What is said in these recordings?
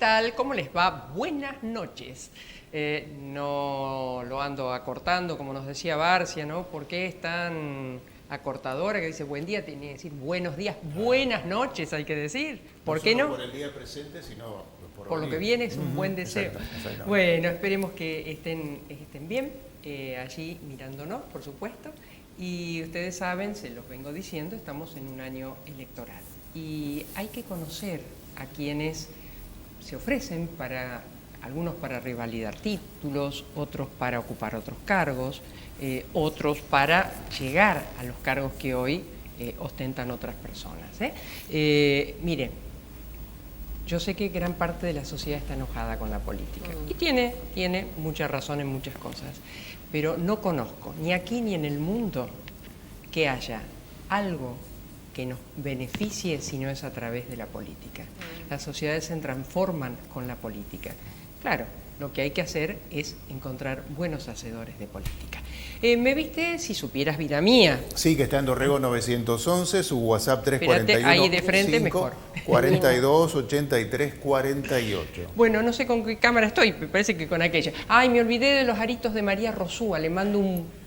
tal? ¿Cómo les va? Buenas noches. No lo ando acortando, como nos decía Barcia, ¿no? ¿Por qué es tan acortadora que dice buen día? Tiene que decir buenos días, buenas noches, hay que decir. ¿Por qué no? Por el día presente, sino por lo que viene es un buen deseo. Exacto. Bueno, esperemos que estén bien, allí mirándonos, por supuesto. Y ustedes saben, se los vengo diciendo, estamos en un año electoral. Y hay que conocer a quienes se ofrecen algunos para revalidar títulos, otros para ocupar otros cargos, otros para llegar a los cargos que hoy ostentan otras personas. Miren, yo sé que gran parte de la sociedad está enojada con la política y tiene mucha razón en muchas cosas, pero no conozco ni aquí ni en el mundo que haya algo que nos beneficie si no es a través de la política. Las sociedades se transforman con la política. Claro, lo que hay que hacer es encontrar buenos hacedores de política. ¿Me viste? Si supieras, vida mía. Sí, que está en Dorrego 911, su WhatsApp 341 Espérate, ahí de frente 5, mejor. 42 83 48. Bueno, no sé con qué cámara estoy, me parece que con aquella. Ay, me olvidé de los aritos de María Rosúa, le mando un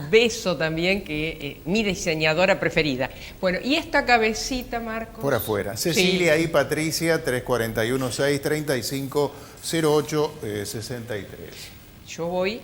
beso también, que mi diseñadora preferida. Bueno, y esta cabecita, Marcos. Por afuera. Cecilia sí. y Patricia, 341 6 35 08 63. Yo voy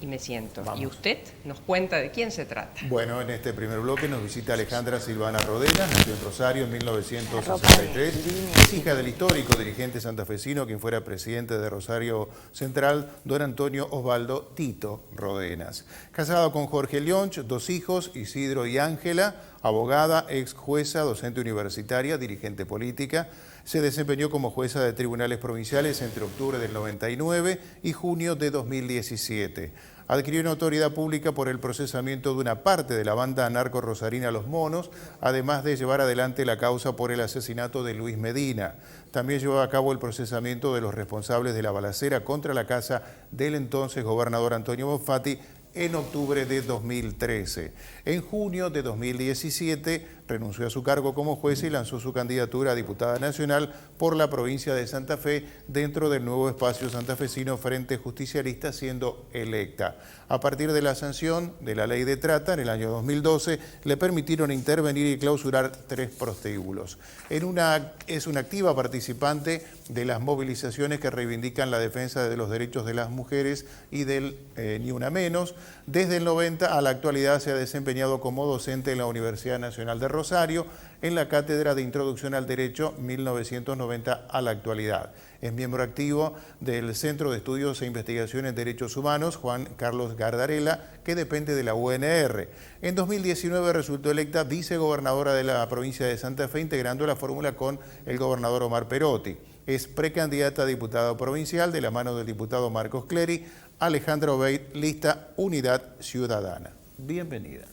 y me siento. Vamos. Y usted nos cuenta de quién se trata. Bueno, en este primer bloque nos visita Alejandra Silvana Rodenas, nació en Rosario en 1963. Es hija del histórico dirigente santafesino, quien fuera presidente de Rosario Central, don Antonio Osvaldo Tito Rodenas. Casado con Jorge Leonch, 2 hijos, Isidro y Ángela, abogada, ex jueza, docente universitaria, dirigente política. Se desempeñó como jueza de tribunales provinciales entre octubre del 99 y junio de 2017. Adquirió notoriedad pública por el procesamiento de una parte de la banda narco-rosarina Los Monos, además de llevar adelante la causa por el asesinato de Luis Medina. También llevó a cabo el procesamiento de los responsables de la balacera contra la casa del entonces gobernador Antonio Bonfatti en octubre de 2013. En junio de 2017 renunció a su cargo como jueza y lanzó su candidatura a diputada nacional por la provincia de Santa Fe dentro del nuevo espacio santafesino Frente Justicialista, siendo electa. A partir de la sanción de la ley de trata en el año 2012 le permitieron intervenir y clausurar 3 prostíbulos. Es una activa participante de las movilizaciones que reivindican la defensa de los derechos de las mujeres y del Ni Una Menos. Desde el 90 a la actualidad se ha desempeñado como docente en la Universidad Nacional de Rosario, en la Cátedra de Introducción al Derecho 1990 a la actualidad. Es miembro activo del Centro de Estudios e Investigación en Derechos Humanos, Juan Carlos Gardarella, que depende de la UNR. En 2019 resultó electa vicegobernadora de la provincia de Santa Fe, integrando la fórmula con el gobernador Omar Perotti. Es precandidata a diputada provincial de la mano del diputado Marcos Clery. Alejandra Obeid, lista Unidad Ciudadana. Bienvenida.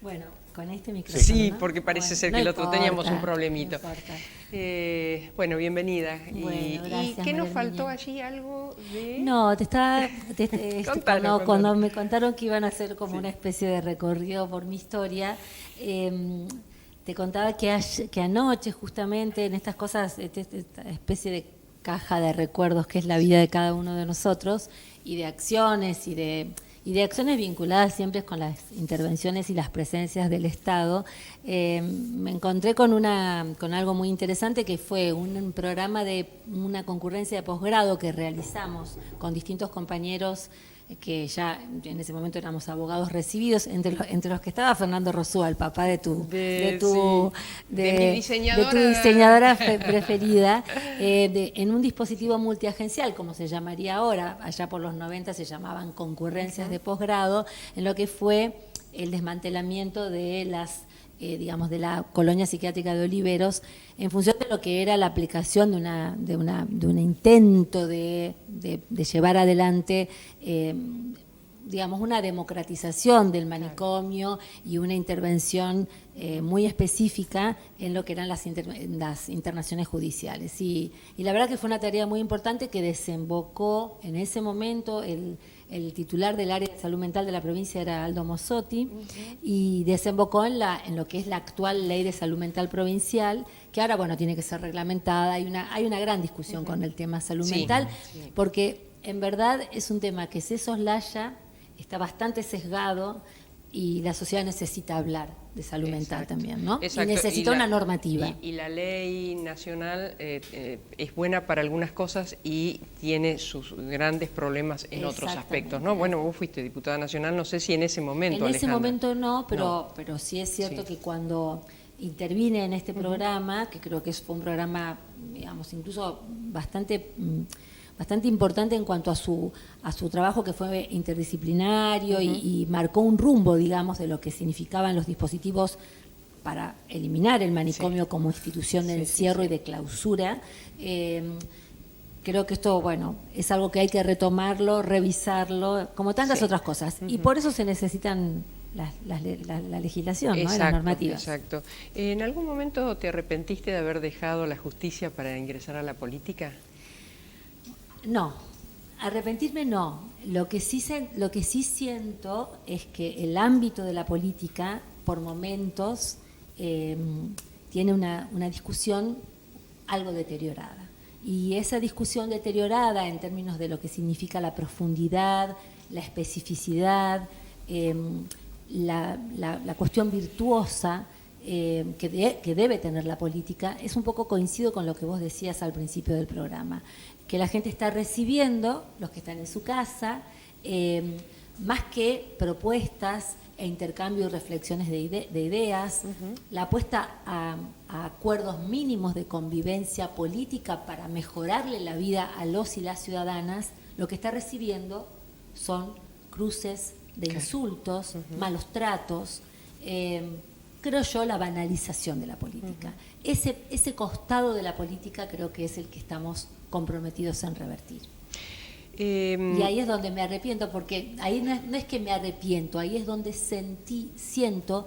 Bueno, con este micrófono. Sí, porque parece ser que el otro teníamos un problemito. Bueno, bienvenida. Bueno, ¿Y qué nos faltó allí? ¿Algo de...? No, cuando me contaron que iban a hacer como una especie de recorrido por mi historia, te contaba que anoche justamente en estas cosas, esta especie de caja de recuerdos que es la vida de cada uno de nosotros, y de acciones y de acciones vinculadas siempre con las intervenciones y las presencias del Estado, me encontré con algo muy interesante, que fue un programa de una concurrencia de posgrado que realizamos con distintos compañeros que ya en ese momento éramos abogados recibidos, entre los que estaba Fernando Rosúa, el papá de mi diseñadora preferida, en un dispositivo multiagencial, como se llamaría ahora. Allá por los 90 se llamaban concurrencias de posgrado, en lo que fue el desmantelamiento de de la colonia psiquiátrica de Oliveros, en función de lo que era la aplicación de un intento de llevar adelante una democratización del manicomio y una intervención muy específica en lo que eran las internaciones judiciales. Y la verdad que fue una tarea muy importante que desembocó en ese momento el titular del área de salud mental de la provincia era Aldo Mossotti, y desembocó en lo que es la actual ley de salud mental provincial, que ahora, bueno, tiene que ser reglamentada. Hay una gran discusión con el tema salud mental, porque en verdad es un tema que se soslaya, está bastante sesgado, y la sociedad necesita hablar de salud mental también, ¿no? Exacto. Y necesita una normativa. Y la ley nacional es buena para algunas cosas y tiene sus grandes problemas en otros aspectos, ¿no? Bueno, vos fuiste diputada nacional, no sé si en ese momento, En ese Alejandra. momento no, pero sí es cierto que cuando intervine en este programa, que creo que fue un programa, digamos, incluso bastante importante en cuanto a su trabajo, que fue interdisciplinario y marcó un rumbo, digamos, de lo que significaban los dispositivos para eliminar el manicomio como institución de encierro y de clausura. Creo que esto, bueno, es algo que hay que retomarlo, revisarlo, como tantas otras cosas. Y por eso se necesitan la legislación, ¿no? Las normativas. Exacto. ¿En algún momento te arrepentiste de haber dejado la justicia para ingresar a la política? No, arrepentirme no. Lo que sí siento es que el ámbito de la política, por momentos, tiene una discusión algo deteriorada. Y esa discusión deteriorada en términos de lo que significa la profundidad, la especificidad, la cuestión virtuosa que debe tener la política, es un poco coincido con lo que vos decías al principio del programa, que la gente está recibiendo, los que están en su casa, más que propuestas e intercambio y reflexiones de ideas, la apuesta a acuerdos mínimos de convivencia política para mejorarle la vida a los y las ciudadanas, lo que está recibiendo son cruces de insultos, malos tratos, creo yo, la banalización de la política. Ese costado de la política creo que es el que estamos comprometidos en revertir. Y ahí es donde me arrepiento, porque ahí no es que me arrepiento, ahí es donde siento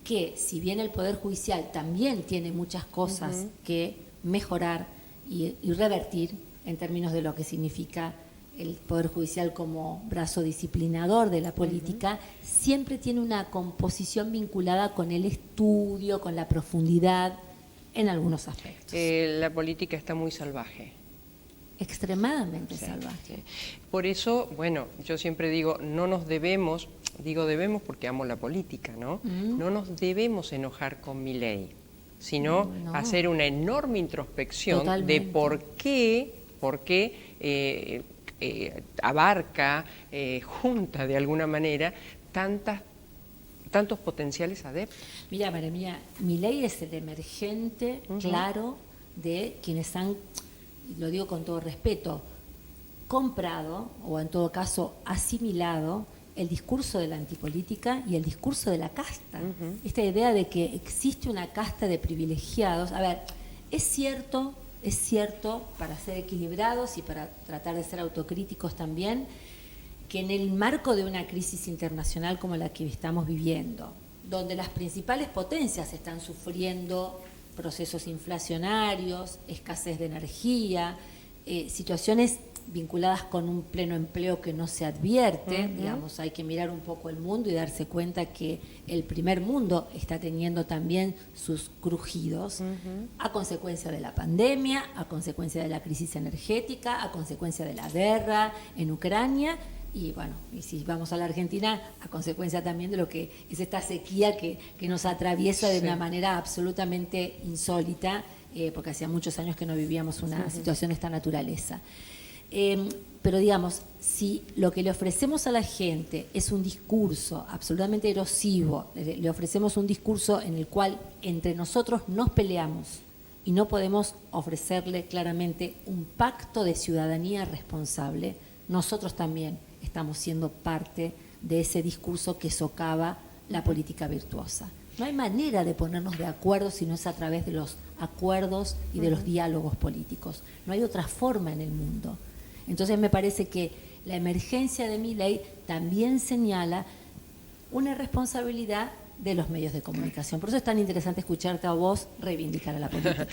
que si bien el Poder Judicial también tiene muchas cosas que mejorar y revertir en términos de lo que significa el Poder Judicial como brazo disciplinador de la política, siempre tiene una composición vinculada con el estudio, con la profundidad en algunos aspectos. La política está muy salvaje. Extremadamente salvaje. Sí. Por eso, bueno, yo siempre digo, no nos debemos, digo debemos porque amo la política, ¿no? No nos debemos enojar con Milei, sino hacer una enorme introspección de por qué abarca, junta de alguna manera tantos potenciales adeptos. Mira, María mía, Milei es el emergente claro de quienes han, lo digo con todo respeto, comprado o en todo caso asimilado el discurso de la antipolítica y el discurso de la casta. Esta idea de que existe una casta de privilegiados. A ver, es cierto, para ser equilibrados y para tratar de ser autocríticos también, que en el marco de una crisis internacional como la que estamos viviendo, donde las principales potencias están sufriendo procesos inflacionarios, escasez de energía, situaciones vinculadas con un pleno empleo que no se advierte, digamos, hay que mirar un poco el mundo y darse cuenta que el primer mundo está teniendo también sus crujidos a consecuencia de la pandemia, a consecuencia de la crisis energética, a consecuencia de la guerra en Ucrania y bueno, y si vamos a la Argentina, a consecuencia también de lo que es esta sequía que nos atraviesa de una manera absolutamente insólita, porque hacía muchos años que no vivíamos una situación de esta naturaleza. Pero digamos, si lo que le ofrecemos a la gente es un discurso absolutamente erosivo, le ofrecemos un discurso en el cual entre nosotros nos peleamos y no podemos ofrecerle claramente un pacto de ciudadanía responsable, nosotros también estamos siendo parte de ese discurso que socava la política virtuosa. No hay manera de ponernos de acuerdo si no es a través de los acuerdos y de los diálogos políticos. No hay otra forma en el mundo. Entonces me parece que la emergencia de Milei también señala una responsabilidad de los medios de comunicación. Por eso es tan interesante escucharte a vos reivindicar a la política.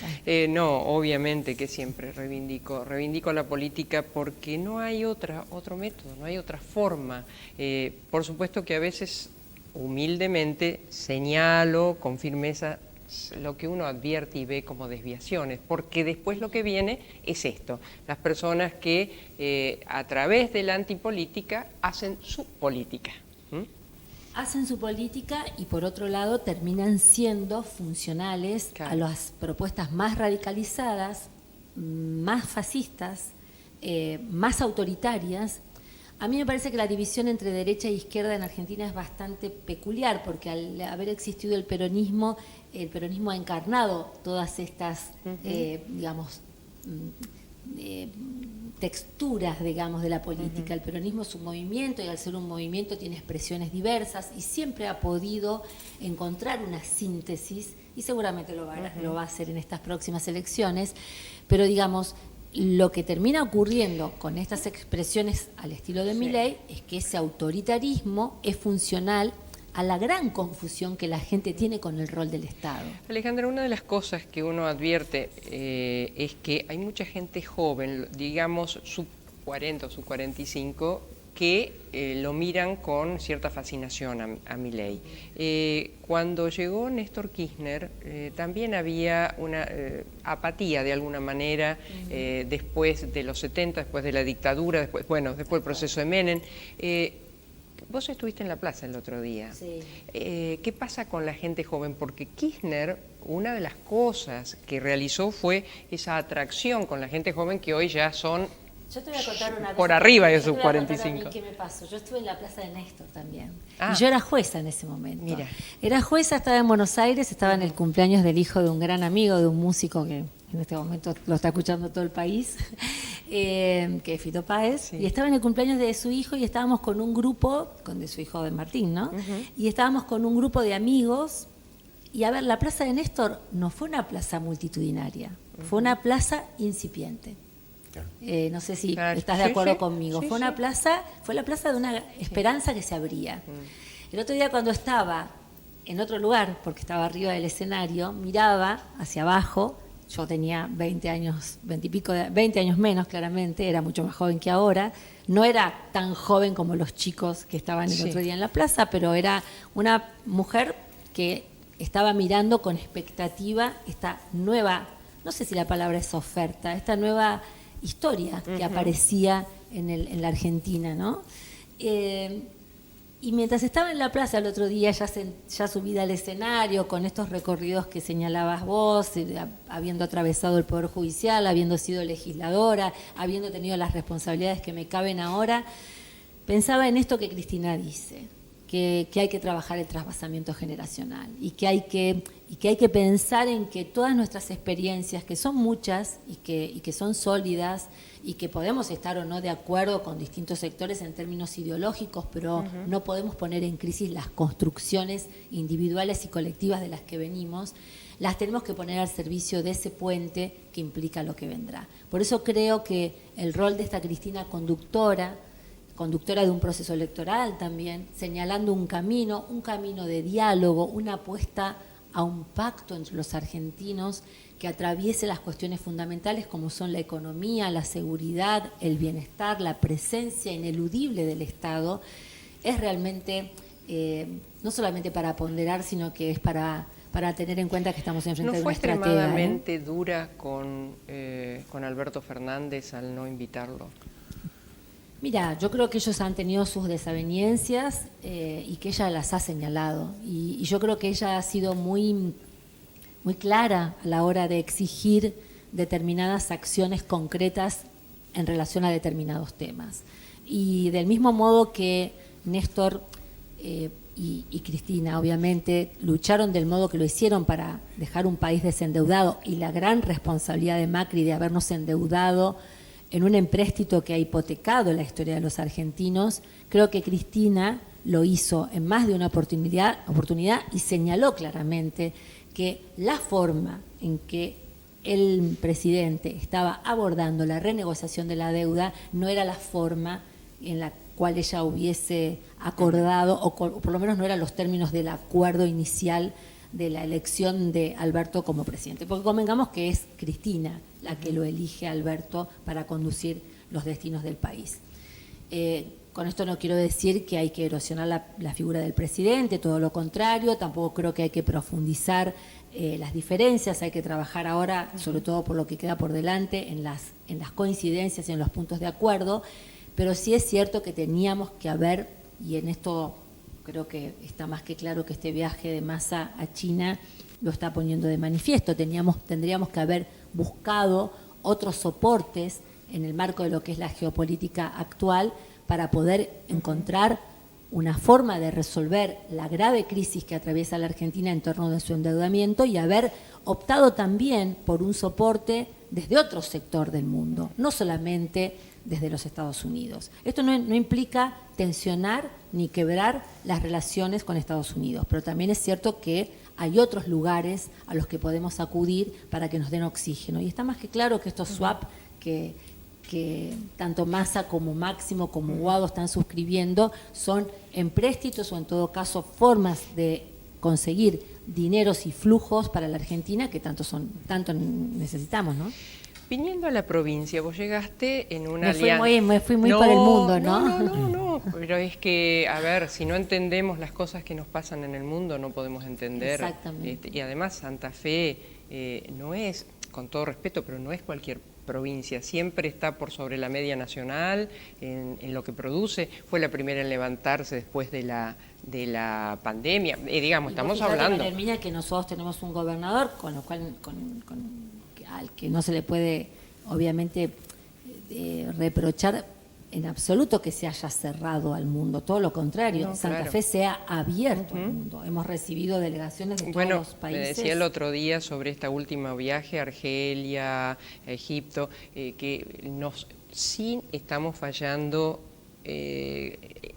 No, obviamente que siempre reivindico la política porque no hay otro método, no hay otra forma. Por supuesto que a veces humildemente señalo con firmeza lo que uno advierte y ve como desviaciones, porque después lo que viene es esto, las personas que a través de la antipolítica hacen su política. Hacen su política y por otro lado terminan siendo funcionales a las propuestas más radicalizadas, más fascistas, más autoritarias. A mí me parece que la división entre derecha e izquierda en Argentina es bastante peculiar, porque al haber existido el peronismo ha encarnado todas estas, digamos, texturas, digamos, de la política. El peronismo es un movimiento y al ser un movimiento tiene expresiones diversas y siempre ha podido encontrar una síntesis y seguramente lo va a hacer en estas próximas elecciones, pero digamos, lo que termina ocurriendo con estas expresiones al estilo de Milei es que ese autoritarismo es funcional a la gran confusión que la gente tiene con el rol del Estado. Alejandra, una de las cosas que uno advierte es que hay mucha gente joven, digamos sub 40 o sub 45, que lo miran con cierta fascinación a Milei. Cuando llegó Néstor Kirchner, también había una apatía de alguna manera, después de los 70, después de la dictadura, después del proceso de Menem. Vos estuviste en la plaza el otro día. Sí. ¿Qué pasa con la gente joven? Porque Kirchner, una de las cosas que realizó fue esa atracción con la gente joven que hoy ya son Yo te voy a contar una por cosa. arriba de sus Yo te voy a 45. contar a mí qué me pasó. Yo estuve en la plaza de Néstor también. Ah. Y yo era jueza en ese momento. Mira. Era jueza, estaba en Buenos Aires, estaba en el cumpleaños del hijo de un gran amigo, de un músico que en este momento lo está escuchando todo el país, que es Fito Páez. Sí. Y estaba en el cumpleaños de su hijo y estábamos con un grupo, de su hijo de Martín, ¿no? Y estábamos con un grupo de amigos. Y a ver, la plaza de Néstor no fue una plaza multitudinaria, fue una plaza incipiente. No sé si estás de acuerdo conmigo. Fue la plaza de una esperanza que se abría. El otro día cuando estaba en otro lugar, porque estaba arriba del escenario, miraba hacia abajo. Yo tenía 20 años, 20 años menos claramente, era mucho más joven que ahora. No era tan joven como los chicos que estaban el otro día en la plaza, pero era una mujer que estaba mirando con expectativa esta nueva, no sé si la palabra es oferta, esta nueva historia que aparecía en la Argentina, ¿no? Y mientras estaba en la plaza el otro día, ya subida al escenario, con estos recorridos que señalabas vos, habiendo atravesado el Poder Judicial, habiendo sido legisladora, habiendo tenido las responsabilidades que me caben ahora, pensaba en esto que Cristina dice, que hay que trabajar el trasvasamiento generacional y que hay que pensar en que todas nuestras experiencias, que son muchas y que son sólidas y que podemos estar o no de acuerdo con distintos sectores en términos ideológicos, pero no podemos poner en crisis las construcciones individuales y colectivas de las que venimos, las tenemos que poner al servicio de ese puente que implica lo que vendrá. Por eso creo que el rol de esta Cristina conductora de un proceso electoral también, señalando un camino de diálogo, una apuesta a un pacto entre los argentinos que atraviese las cuestiones fundamentales como son la economía, la seguridad, el bienestar, la presencia ineludible del Estado, es realmente no solamente para ponderar, sino que es para tener en cuenta que estamos enfrente de una estratega. ¿No fue extremadamente dura con Alberto Fernández al no invitarlo? Mira, yo creo que ellos han tenido sus desavenencias y que ella las ha señalado. Y yo creo que ella ha sido muy, muy clara a la hora de exigir determinadas acciones concretas en relación a determinados temas. Y del mismo modo que Néstor y Cristina, obviamente, lucharon del modo que lo hicieron para dejar un país desendeudado y la gran responsabilidad de Macri de habernos endeudado en un empréstito que ha hipotecado la historia de los argentinos, creo que Cristina lo hizo en más de una oportunidad y señaló claramente que la forma en que el presidente estaba abordando la renegociación de la deuda no era la forma en la cual ella hubiese acordado, o por lo menos no eran los términos del acuerdo inicial de la elección de Alberto como presidente. Porque convengamos que es Cristina la que lo elige a Alberto para conducir los destinos del país. Con esto no quiero decir que hay que erosionar la figura del presidente, todo lo contrario, tampoco creo que hay que profundizar las diferencias, hay que trabajar ahora, sobre todo por lo que queda por delante, en las coincidencias y en los puntos de acuerdo, pero sí es cierto que teníamos que haber, y en esto creo que está más que claro que este viaje de Massa a China lo está poniendo de manifiesto, tendríamos que haber buscado otros soportes en el marco de lo que es la geopolítica actual para poder encontrar una forma de resolver la grave crisis que atraviesa la Argentina en torno de su endeudamiento y haber optado también por un soporte desde otro sector del mundo, no solamente desde los Estados Unidos. Esto no implica tensionar ni quebrar las relaciones con Estados Unidos, pero también es cierto que hay otros lugares a los que podemos acudir para que nos den oxígeno. Y está más que claro que estos swap que tanto Massa como Máximo como Guado están suscribiendo son empréstitos o en todo caso formas de conseguir dineros y flujos para la Argentina que tanto necesitamos, ¿no? Viniendo a la provincia, vos llegaste en una alianza. Me fui muy por el mundo, ¿no? No, pero es que, a ver, si no entendemos las cosas que nos pasan en el mundo, no podemos entender. Exactamente. Y además Santa Fe no es, con todo respeto, pero no es cualquier provincia, siempre está por sobre la media nacional en lo que produce, fue la primera en levantarse después de la pandemia, digamos, estamos hablando. Herminia, que nosotros tenemos un gobernador, con lo cual al que no se le puede obviamente reprochar en absoluto que se haya cerrado al mundo, todo lo contrario, No, Santa claro. Fe se ha abierto al mundo. Hemos recibido delegaciones de todos los países. Me decía el otro día sobre esta última viaje a Argelia, a Egipto, que sí estamos fallando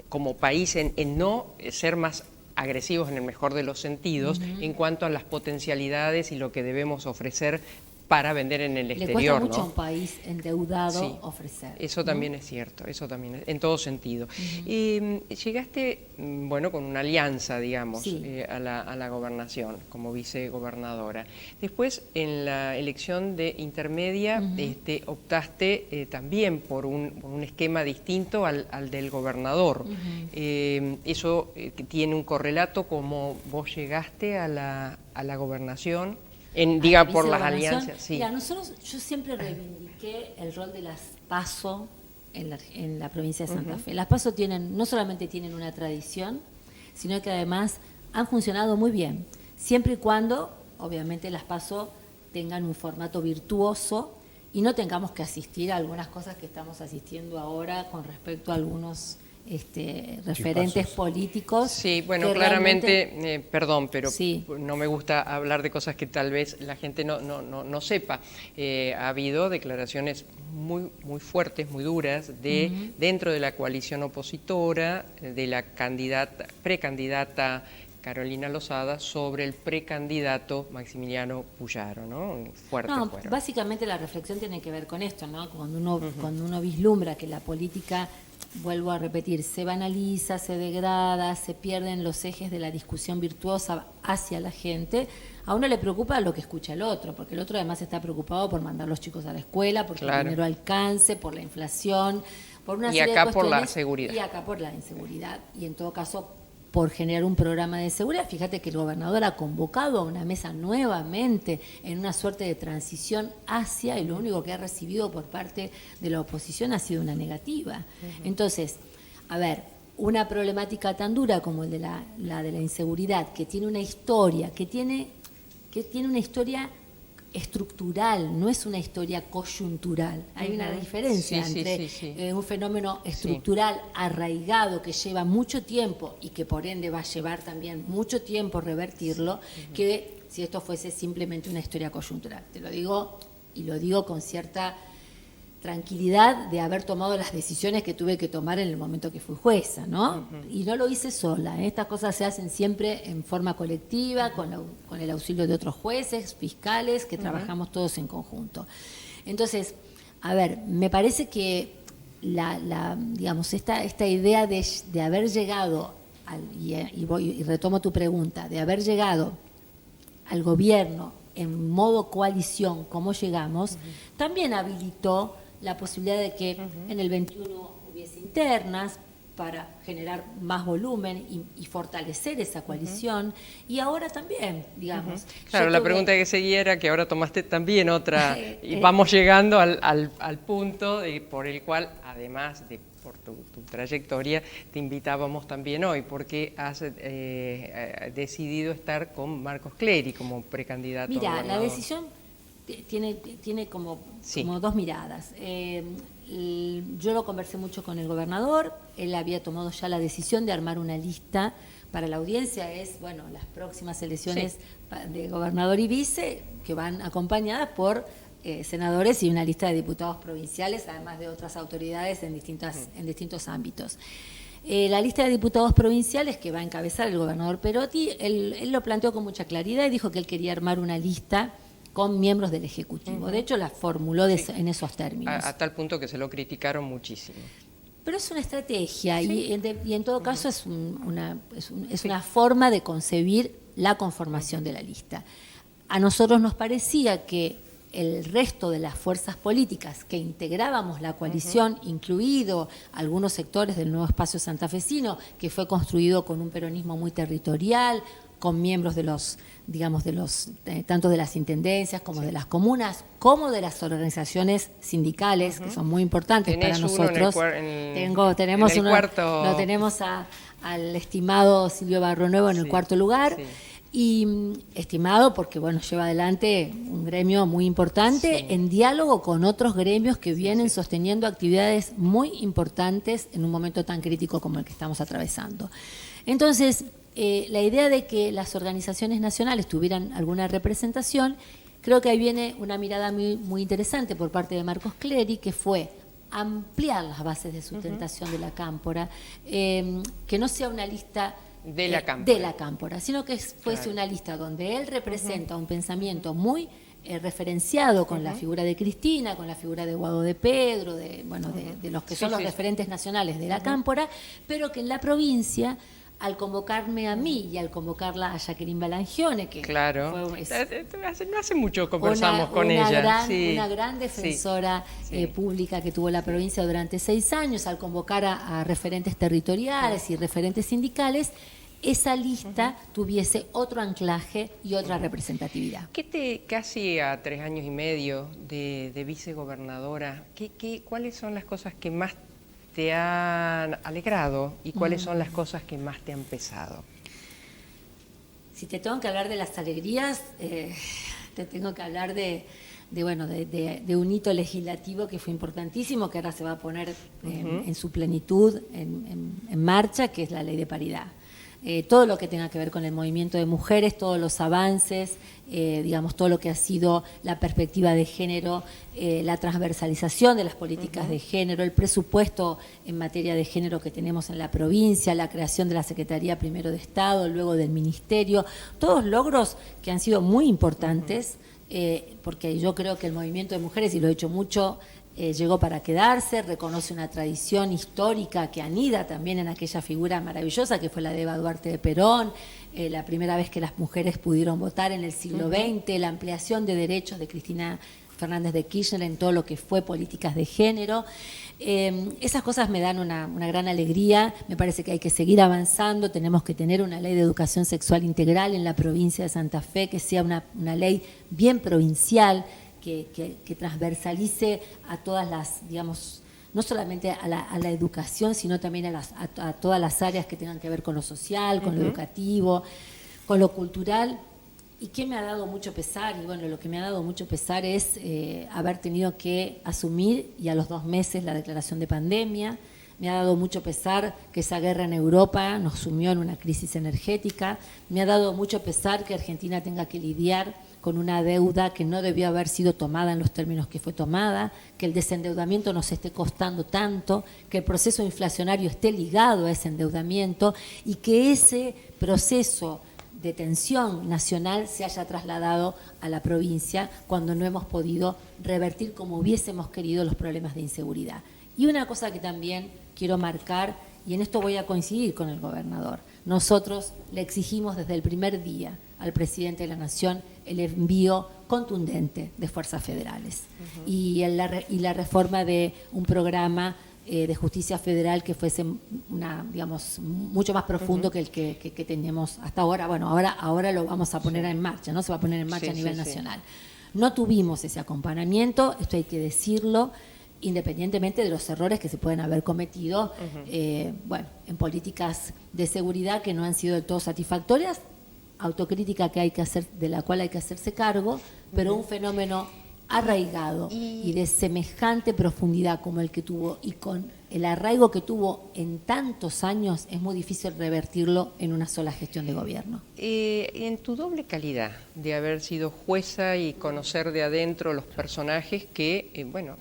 como país en no ser más agresivos en el mejor de los sentidos en cuanto a las potencialidades y lo que debemos ofrecer para vender en el exterior. Le cuesta mucho ¿no? a un país endeudado ofrecer. Eso también es cierto, eso también es, en todo sentido. Llegaste, bueno, con una alianza, digamos, a la gobernación, como vicegobernadora. Después, en la elección de intermedia, optaste también por un esquema distinto al del gobernador. Eso tiene un correlato como vos llegaste a la gobernación. Diga por las alianzas, sí. Mira, yo siempre reivindiqué el rol de las PASO en la provincia de Santa Fe. Las PASO no solamente tienen una tradición, sino que además han funcionado muy bien, siempre y cuando, obviamente, las PASO tengan un formato virtuoso y no tengamos que asistir a algunas cosas que estamos asistiendo ahora con respecto a algunos referentes políticos. Sí, bueno, claramente, perdón, pero no me gusta hablar de cosas que tal vez la gente no sepa. Ha habido declaraciones muy fuertes, muy duras, dentro de la coalición opositora, de la precandidata Carolina Lozada sobre el precandidato Maximiliano Puyaro, ¿no? Fuerte. Básicamente la reflexión tiene que ver con esto, ¿no? Cuando uno vislumbra que la política, vuelvo a repetir, se banaliza, se degrada, se pierden los ejes de la discusión virtuosa hacia la gente, a uno le preocupa lo que escucha el otro, porque el otro además está preocupado por mandar a los chicos a la escuela, porque el dinero alcance, por la inflación, por una serie de cuestiones. Y acá por la seguridad. Y acá por la inseguridad. Y en todo caso, por generar un programa de seguridad. Fíjate que el gobernador ha convocado a una mesa nuevamente en una suerte de transición hacia, y lo único que ha recibido por parte de la oposición ha sido una negativa. Entonces, a ver, una problemática tan dura como la de la inseguridad, que tiene una historia, que tiene una historia estructural, no es una historia coyuntural. Hay una diferencia entre un fenómeno estructural arraigado que lleva mucho tiempo y que por ende va a llevar también mucho tiempo revertirlo, que si esto fuese simplemente una historia coyuntural. Te lo digo, y lo digo con cierta tranquilidad de haber tomado las decisiones que tuve que tomar en el momento que fui jueza, ¿no? Y no lo hice sola, ¿eh? Estas cosas se hacen siempre en forma colectiva, con el auxilio de otros jueces, fiscales, que trabajamos todos en conjunto. Entonces, a ver, me parece que digamos, esta idea de haber llegado, y retomo tu pregunta, de haber llegado al gobierno en modo coalición, como llegamos, también habilitó la posibilidad de que en el 21 hubiese internas para generar más volumen y fortalecer esa coalición, y ahora también, digamos. Claro, la pregunta que seguía era que ahora tomaste también otra, y vamos llegando al punto por el cual, además de por tu trayectoria, te invitábamos también hoy, porque has decidido estar con Marcos Clery como precandidato a gobernador. gobernador. La decisión tiene como dos miradas. Yo lo conversé mucho con el gobernador, él había tomado ya la decisión de armar una lista para la audiencia, las próximas elecciones de gobernador y vice, que van acompañadas por senadores y una lista de diputados provinciales, además de otras autoridades en distintos ámbitos. La lista de diputados provinciales que va a encabezar el gobernador Perotti, él lo planteó con mucha claridad y dijo que él quería armar una lista con miembros del Ejecutivo. De hecho, la formuló en esos términos. A tal punto que se lo criticaron muchísimo. Pero es una estrategia y en todo caso es una forma de concebir la conformación de la lista. A nosotros nos parecía que el resto de las fuerzas políticas que integrábamos la coalición, incluido algunos sectores del nuevo espacio santafesino, que fue construido con un peronismo muy territorial, con miembros tanto de las intendencias como de las comunas, como de las organizaciones sindicales, que son muy importantes para nosotros. Lo tenemos al estimado Silvio Barronuevo en el cuarto lugar. Y estimado porque lleva adelante un gremio muy importante en diálogo con otros gremios que vienen sosteniendo actividades muy importantes en un momento tan crítico como el que estamos atravesando. Entonces, la idea de que las organizaciones nacionales tuvieran alguna representación, creo que ahí viene una mirada muy, muy interesante por parte de Marcos Clery, que fue ampliar las bases de sustentación de la Cámpora, que no sea una lista de la Cámpora, sino que fuese una lista donde él representa un pensamiento muy referenciado con la figura de Cristina, con la figura de Guado de Pedro, de los que son los referentes nacionales de la Cámpora, pero que en la provincia, al convocarme a mí y al convocarla a Jacqueline Balangione, que no hace mucho conversamos con ella. Una gran defensora pública que tuvo la provincia durante 6 años, al convocar a referentes territoriales y referentes sindicales, esa lista tuviese otro anclaje y otra representatividad. Casi a 3 años y medio de vicegobernadora, ¿cuáles son las cosas que más te han alegrado y cuáles son las cosas que más te han pesado? Si te tengo que hablar de las alegrías, te tengo que hablar de un hito legislativo que fue importantísimo, que ahora se va a poner en su plenitud en marcha, que es la ley de paridad. Todo lo que tenga que ver con el movimiento de mujeres, todos los avances, todo lo que ha sido la perspectiva de género, la transversalización de las políticas de género, el presupuesto en materia de género que tenemos en la provincia, la creación de la Secretaría primero de Estado, luego del Ministerio, todos logros que han sido muy importantes, porque yo creo que el movimiento de mujeres, y lo he hecho mucho, llegó para quedarse, reconoce una tradición histórica que anida también en aquella figura maravillosa que fue la de Eva Duarte de Perón, la primera vez que las mujeres pudieron votar en el siglo XX, la ampliación de derechos de Cristina Fernández de Kirchner en todo lo que fue políticas de género. Esas cosas me dan una gran alegría, me parece que hay que seguir avanzando, tenemos que tener una ley de educación sexual integral en la provincia de Santa Fe, que sea una ley bien provincial, que transversalice a todas las, no solamente a la educación, sino también a todas las áreas que tengan que ver con lo social, con lo educativo, con lo cultural. ¿Y qué me ha dado mucho pesar? Y lo que me ha dado mucho pesar es haber tenido que asumir, y a los 2 meses, la declaración de pandemia. Me ha dado mucho pesar que esa guerra en Europa nos sumió en una crisis energética. Me ha dado mucho pesar que Argentina tenga que lidiar con una deuda que no debió haber sido tomada en los términos que fue tomada, que el desendeudamiento nos esté costando tanto, que el proceso inflacionario esté ligado a ese endeudamiento y que ese proceso de tensión nacional se haya trasladado a la provincia cuando no hemos podido revertir como hubiésemos querido los problemas de inseguridad. Y una cosa que también quiero marcar, y en esto voy a coincidir con el gobernador, nosotros le exigimos desde el primer día al presidente de la Nación el envío contundente de fuerzas federales y la reforma de un programa de justicia federal que fuese mucho más profundo que el que teníamos hasta ahora. Bueno, ahora lo vamos a poner en marcha, ¿no? Se va a poner en marcha a nivel nacional. No tuvimos ese acompañamiento, esto hay que decirlo, independientemente de los errores que se pueden haber cometido en políticas de seguridad que no han sido del todo satisfactorias, autocrítica que hay que hacer, de la cual hay que hacerse cargo, pero un fenómeno arraigado y de semejante profundidad como el que tuvo y con el arraigo que tuvo en tantos años, es muy difícil revertirlo en una sola gestión de gobierno. En tu doble calidad de haber sido jueza y conocer de adentro los personajes que,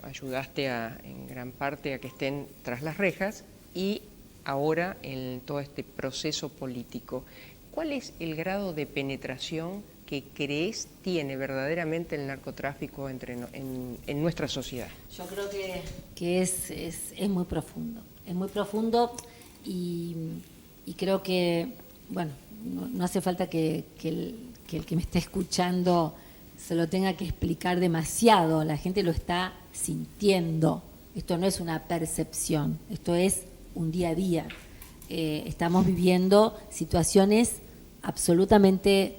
ayudaste en gran parte a que estén tras las rejas, y ahora en todo este proceso político, ¿cuál es el grado de penetración que crees tiene verdaderamente el narcotráfico en nuestra sociedad? Yo creo que es muy profundo y creo que, no hace falta que el que me esté escuchando se lo tenga que explicar demasiado, la gente lo está sintiendo, esto no es una percepción, esto es un día a día, estamos viviendo situaciones absolutamente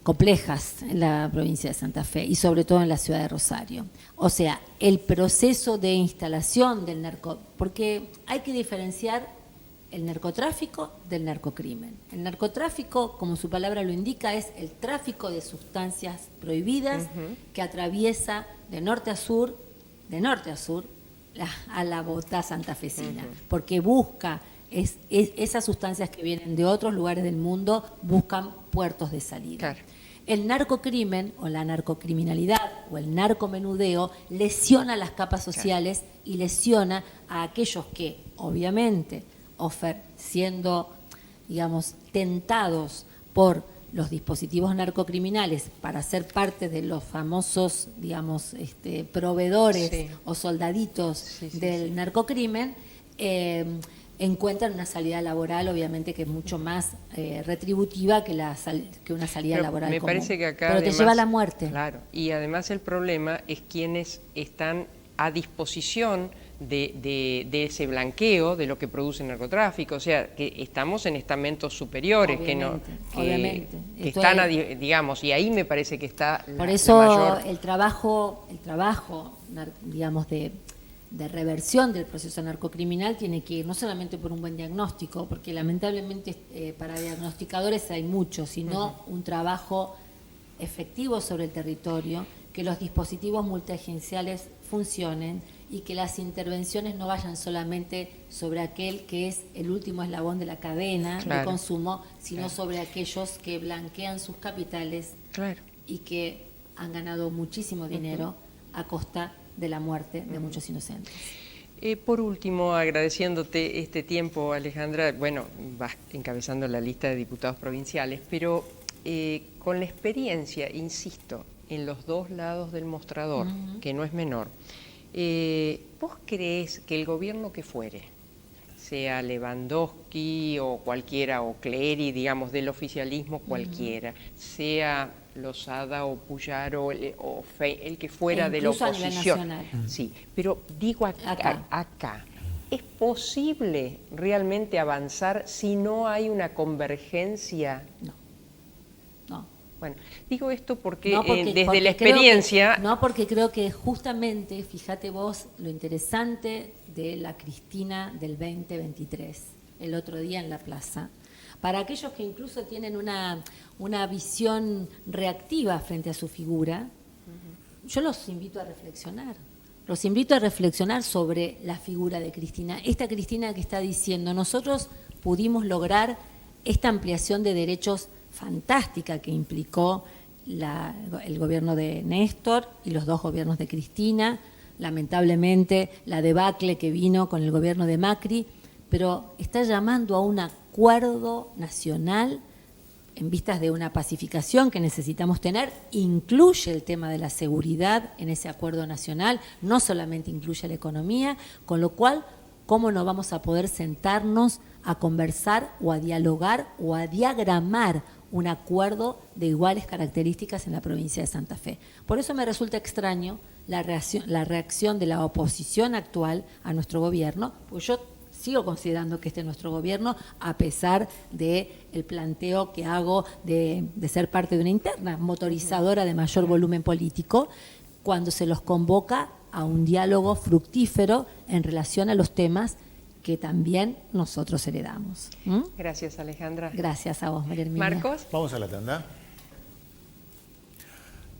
complejas en la provincia de Santa Fe y sobre todo en la ciudad de Rosario. O sea, el proceso de instalación del porque hay que diferenciar el narcotráfico del narcocrimen. El narcotráfico, como su palabra lo indica, es el tráfico de sustancias prohibidas que atraviesa de norte a sur, a la bota santafesina, porque busca esas sustancias que vienen de otros lugares del mundo, buscan puertos de salida. Claro. El narcocrimen o la narcocriminalidad o el narcomenudeo lesiona las capas sociales y lesiona a aquellos que, obviamente, siendo, tentados por los dispositivos narcocriminales para ser parte de los famosos, proveedores o soldaditos del narcocrimen, encuentran una salida laboral, obviamente, que es mucho más retributiva que una salida laboral me común. parece que acá pero además, te lleva a la muerte. Claro, y además el problema es quienes están a disposición de ese blanqueo de lo que produce el narcotráfico, o sea, que estamos en estamentos superiores, obviamente. Que están, y ahí me parece que está por eso la mayor... el trabajo, de reversión del proceso narcocriminal tiene que ir no solamente por un buen diagnóstico, porque lamentablemente para diagnosticadores hay muchos, sino un trabajo efectivo sobre el territorio, que los dispositivos multiagenciales funcionen y que las intervenciones no vayan solamente sobre aquel que es el último eslabón de la cadena de consumo, sino sobre aquellos que blanquean sus capitales y que han ganado muchísimo dinero a costa de la muerte de muchos inocentes. Por último, agradeciéndote este tiempo, Alejandra, vas encabezando la lista de diputados provinciales, pero con la experiencia, insisto, en los dos lados del mostrador, que no es menor, ¿vos creés que el gobierno que fuere, sea Lewandowski o cualquiera, o Clery, del oficialismo cualquiera, sea Lozada o Puyaro o el que fuera de la oposición, sí, pero digo acá, ¿es posible realmente avanzar si no hay una convergencia? No. Bueno, digo esto porque desde la experiencia... porque creo que justamente, fíjate vos, lo interesante de la Cristina del 2023, el otro día en la plaza, para aquellos que incluso tienen una visión reactiva frente a su figura, yo los invito a reflexionar. Los invito a reflexionar sobre la figura de Cristina. Esta Cristina que está diciendo, nosotros pudimos lograr esta ampliación de derechos fantástica que implicó el gobierno de Néstor y los dos gobiernos de Cristina, lamentablemente la debacle que vino con el gobierno de Macri, pero está llamando a un acuerdo nacional en vistas de una pacificación que necesitamos tener, incluye el tema de la seguridad en ese acuerdo nacional, no solamente incluye la economía, con lo cual, ¿cómo no vamos a poder sentarnos a conversar o a dialogar o a diagramar un acuerdo de iguales características en la provincia de Santa Fe? Por eso me resulta extraño la reacción de la oposición actual a nuestro gobierno, pues yo sigo considerando que este es nuestro gobierno, a pesar del planteo que hago de ser parte de una interna motorizadora de mayor volumen político, cuando se los convoca a un diálogo fructífero en relación a los temas que también nosotros heredamos. Gracias, Alejandra. Gracias a vos, María Herminia. Marcos. Vamos a la tanda.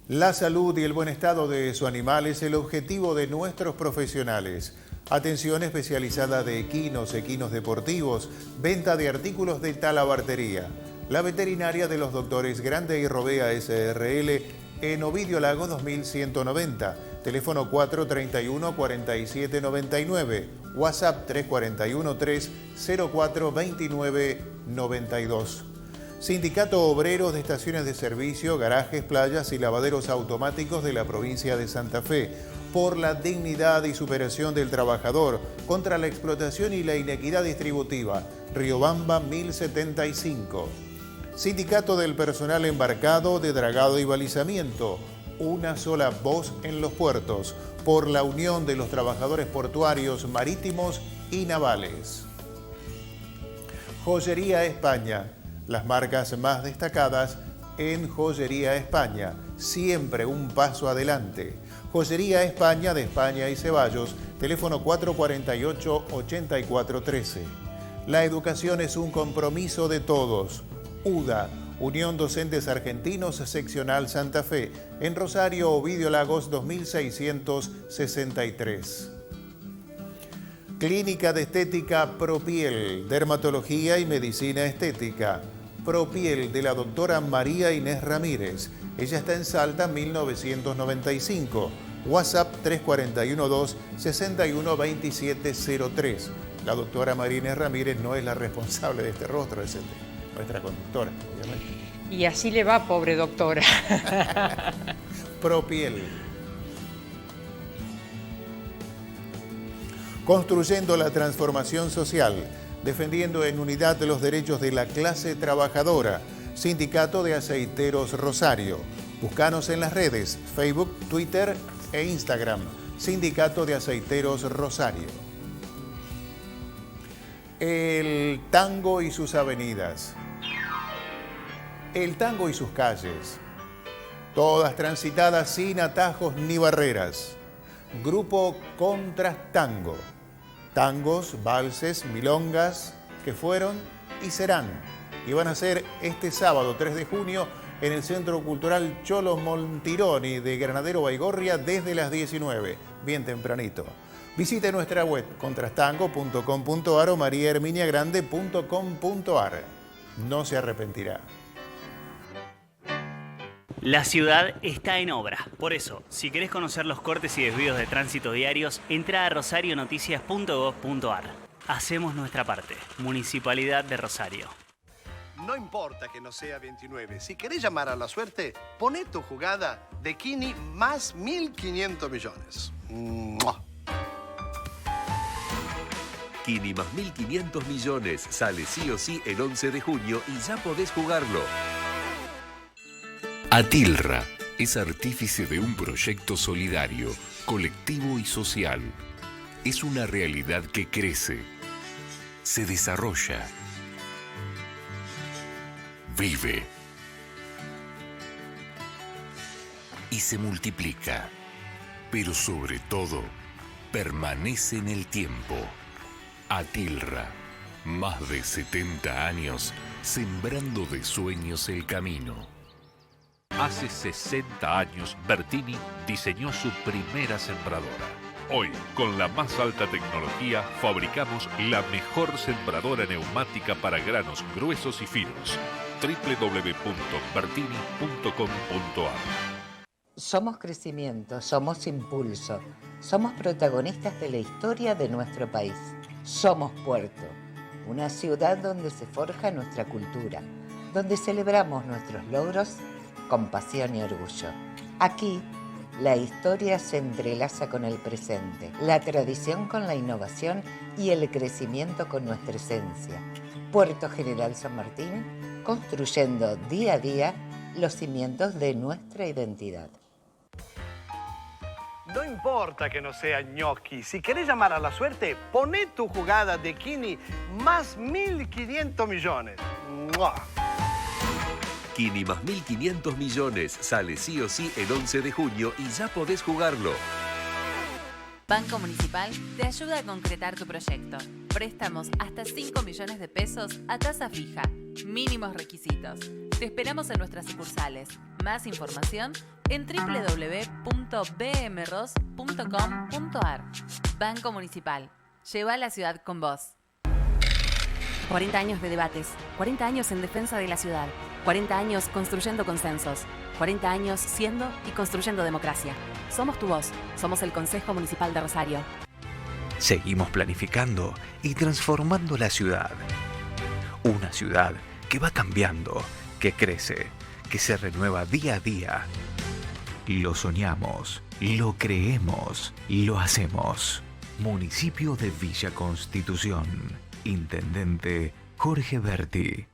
La salud y el buen estado de su animal es el objetivo de nuestros profesionales. Atención especializada de equinos deportivos, venta de artículos de talabartería. La veterinaria de los doctores Grande y Robea SRL en Ovidio Lago 2190. Teléfono 431-4799. WhatsApp 341-304-2992. Sindicato Obrero de Estaciones de Servicio, Garajes, Playas y Lavaderos Automáticos de la provincia de Santa Fe. Por la dignidad y superación del trabajador, contra la explotación y la inequidad distributiva. Riobamba 1075. Sindicato del Personal Embarcado de Dragado y Balizamiento. Una sola voz en los puertos. Por la unión de los trabajadores portuarios, marítimos y navales. Joyería España. Las marcas más destacadas en Joyería España. Siempre un paso adelante. Joyería España de España y Ceballos, teléfono 448-8413. La educación es un compromiso de todos. UDA, Unión Docentes Argentinos, Seccional Santa Fe, en Rosario, Ovidio Lagos 2663. Clínica de Estética Propiel, Dermatología y Medicina Estética. Propiel de la doctora María Inés Ramírez. Ella está en Salta 1995. WhatsApp 341-261-2703. La doctora María Inés Ramírez no es la responsable de este rostro, es nuestra conductora, obviamente. Y así le va, pobre doctora. Propiel. Construyendo la transformación social, defendiendo en unidad los derechos de la clase trabajadora. Sindicato de Aceiteros Rosario. Búscanos en las redes, Facebook, Twitter e Instagram. Sindicato de Aceiteros Rosario. El tango y sus avenidas. El tango y sus calles. Todas transitadas sin atajos ni barreras. Grupo Contrastango. Tangos, valses, milongas que fueron y serán. Y van a ser este sábado 3 de junio en el Centro Cultural Cholo Montironi de Granadero Baigorria desde las 19, bien tempranito. Visite nuestra web contrastango.com.ar o mariaherminiagrande.com.ar. No se arrepentirá. La ciudad está en obra. Por eso, si querés conocer los cortes y desvíos de tránsito diarios, entra a rosarionoticias.gov.ar. Hacemos nuestra parte. Municipalidad de Rosario. No importa que no sea 29. Si querés llamar a la suerte, poné tu jugada de Kini más 1.500 millones. ¡Mua! Kini más 1.500 millones sale sí o sí el 11 de junio y ya podés jugarlo. Atilra es artífice de un proyecto solidario, colectivo y social. Es una realidad que crece, se desarrolla, vive y se multiplica, pero sobre todo permanece en el tiempo. Atilra, más de 70 años sembrando de sueños el camino. Hace 60 años, Bertini diseñó su primera sembradora. Hoy, con la más alta tecnología, fabricamos la mejor sembradora neumática para granos gruesos y finos. www.bertini.com.ar. Somos crecimiento, somos impulso, somos protagonistas de la historia de nuestro país. Somos Puerto, una ciudad donde se forja nuestra cultura, donde celebramos nuestros logros con pasión y orgullo. Aquí, la historia se entrelaza con el presente, la tradición con la innovación y el crecimiento con nuestra esencia. Puerto General San Martín, construyendo día a día los cimientos de nuestra identidad. No importa que no sea gnocchi, si querés llamar a la suerte, poné tu jugada de Kini más 1.500 millones. ¡Mua! Kini más 1.500 millones sale sí o sí el 11 de junio y ya podés jugarlo. Banco Municipal te ayuda a concretar tu proyecto. Préstamos hasta 5 millones de pesos a tasa fija. Mínimos requisitos. Te esperamos en nuestras sucursales. Más información en www.bmros.com.ar. Banco Municipal. Lleva a la ciudad con vos. 40 años de debates, 40 años en defensa de la ciudad, 40 años construyendo consensos, 40 años siendo y construyendo democracia. Somos tu voz, somos el Consejo Municipal de Rosario. Seguimos planificando y transformando la ciudad. Una ciudad que va cambiando, que crece, que se renueva día a día. Lo soñamos, lo creemos, lo hacemos. Municipio de Villa Constitución. Intendente Jorge Berti.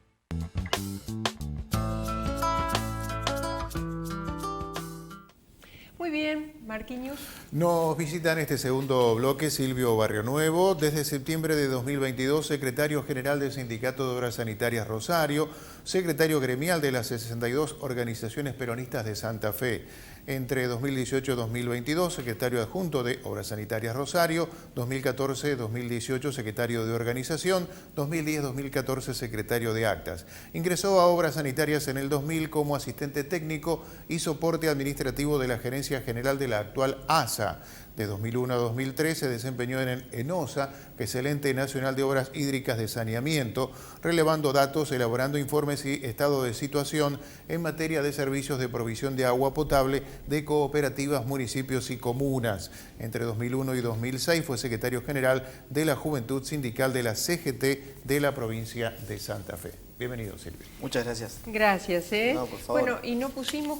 Muy bien, Marquinhos. Nos visita en este segundo bloque Silvio Barrionuevo, desde septiembre de 2022, secretario general del Sindicato de Obras Sanitarias Rosario, secretario gremial de las 62 organizaciones peronistas de Santa Fe. Entre 2018 y 2022, secretario adjunto de Obras Sanitarias Rosario, 2014-2018, secretario de Organización, 2010-2014, secretario de Actas. Ingresó a Obras Sanitarias en el 2000 como asistente técnico y soporte administrativo de la Gerencia General de la actual ASA. De 2001 a 2003 se desempeñó en ENOSA, que es el Ente Nacional de Obras Hídricas de Saneamiento, relevando datos, elaborando informes y estado de situación en materia de servicios de provisión de agua potable de cooperativas, municipios y comunas. Entre 2001 y 2006 fue secretario general de la Juventud Sindical de la CGT de la provincia de Santa Fe. Bienvenido, Silvio. Muchas gracias. Gracias. No, por favor. Bueno, y no pusimos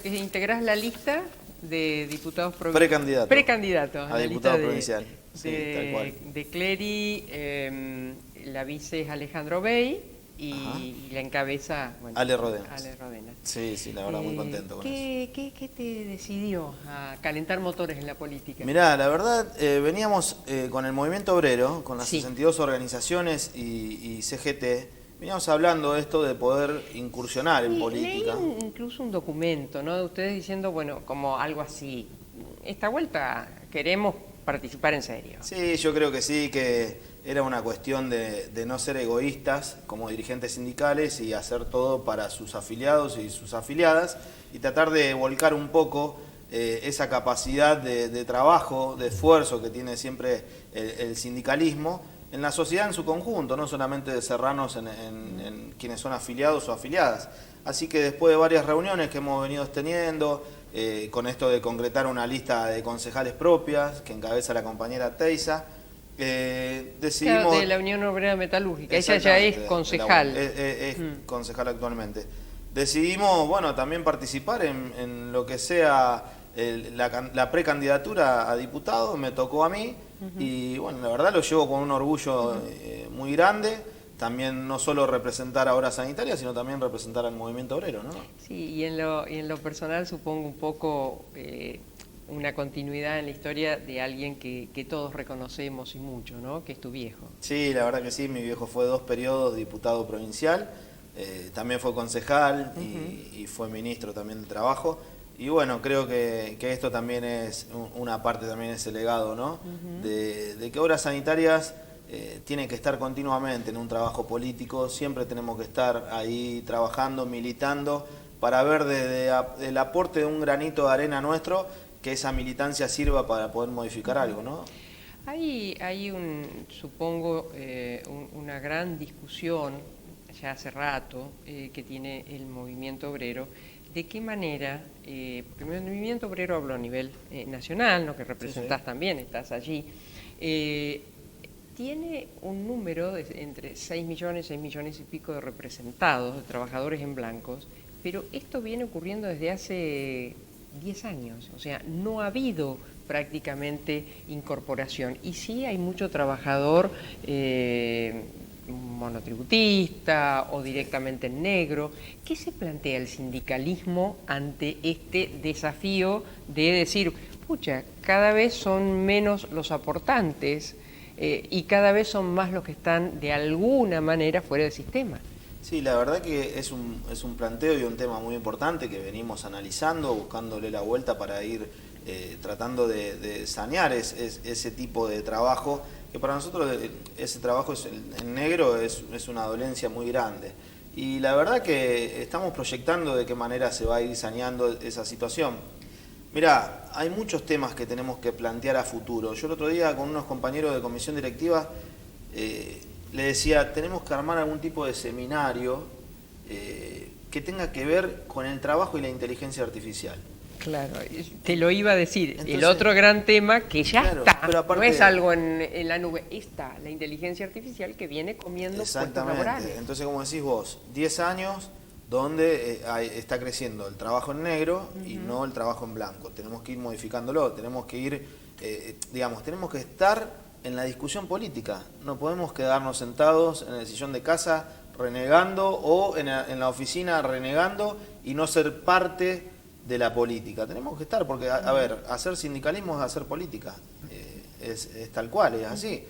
que integrás la lista de diputados precandidatos a diputado provincial. Sí, tal cual. De Clery, la vice es Alejandro Bey y la encabeza Ale Rodenas. Ale Rodenas. Sí, la verdad, muy contento con eso. ¿Qué te decidió a calentar motores en la política? Mirá, la verdad, veníamos con el movimiento obrero, con las 62 organizaciones y CGT, veníamos hablando de esto de poder incursionar en política. Leí incluso un documento, ¿no? De ustedes diciendo, bueno, como algo así, esta vuelta queremos participar en serio. Sí, yo creo que sí, que era una cuestión de no ser egoístas como dirigentes sindicales y hacer todo para sus afiliados y sus afiliadas y tratar de volcar un poco esa capacidad de trabajo, de esfuerzo que tiene siempre el sindicalismo en la sociedad en su conjunto, no solamente de cerrarnos en quienes son afiliados o afiliadas. Así que después de varias reuniones que hemos venido teniendo, con esto de concretar una lista de concejales propias, que encabeza la compañera Teiza, decidimos... Claro, de la Unión Obrera Metalúrgica, ella ya es concejal. Es concejal actualmente. Decidimos, bueno, también participar en lo que sea la precandidatura a diputado, me tocó a mí, y bueno, la verdad lo llevo con un orgullo muy grande, también no solo representar a Obras Sanitarias, sino también representar al movimiento obrero, ¿no? Sí, y en lo personal supongo un poco una continuidad en la historia de alguien que todos reconocemos y mucho, ¿no? Que es tu viejo. Sí, la verdad que sí, mi viejo fue 2 periodos diputado provincial, también fue concejal y fue ministro también de Trabajo. Y bueno, creo que esto también es una parte, también ese legado, ¿no? De que Obras Sanitarias tienen que estar continuamente en un trabajo político, siempre tenemos que estar ahí trabajando, militando, para ver desde el aporte de un granito de arena nuestro, que esa militancia sirva para poder modificar algo, ¿no? Hay supongo, una gran discusión, ya hace rato, que tiene el movimiento obrero. ¿De qué manera, primero el movimiento obrero hablo a nivel nacional, ¿no? Que representás también, estás allí, tiene un número entre 6 millones y pico de representados, de trabajadores en blancos, pero esto viene ocurriendo desde hace 10 años, o sea, no ha habido prácticamente incorporación. Y sí hay mucho trabajador monotributista o directamente en negro. ¿Qué se plantea el sindicalismo ante este desafío de decir, pucha, cada vez son menos los aportantes y cada vez son más los que están de alguna manera fuera del sistema? Sí, la verdad que es un planteo y un tema muy importante que venimos analizando, buscándole la vuelta para ir tratando de sanear ese tipo de trabajo, que para nosotros ese trabajo en negro es una dolencia muy grande. Y la verdad que estamos proyectando de qué manera se va a ir saneando esa situación. Mirá, hay muchos temas que tenemos que plantear a futuro. Yo el otro día con unos compañeros de comisión directiva le decía, tenemos que armar algún tipo de seminario que tenga que ver con el trabajo y la inteligencia artificial. Claro, te lo iba a decir. Entonces, el otro gran tema que ya claro, está, pero aparte, no es algo en la nube, está la inteligencia artificial que viene comiendo puestos laborales. Entonces, como decís vos, 10 años donde está creciendo el trabajo en negro y no el trabajo en blanco. Tenemos que ir modificándolo, tenemos que ir, tenemos que estar en la discusión política. No podemos quedarnos sentados en el sillón de casa renegando o en la oficina renegando y no ser parte de la política. Tenemos que estar, porque, a ver, hacer sindicalismo es hacer política. Es tal cual, es así.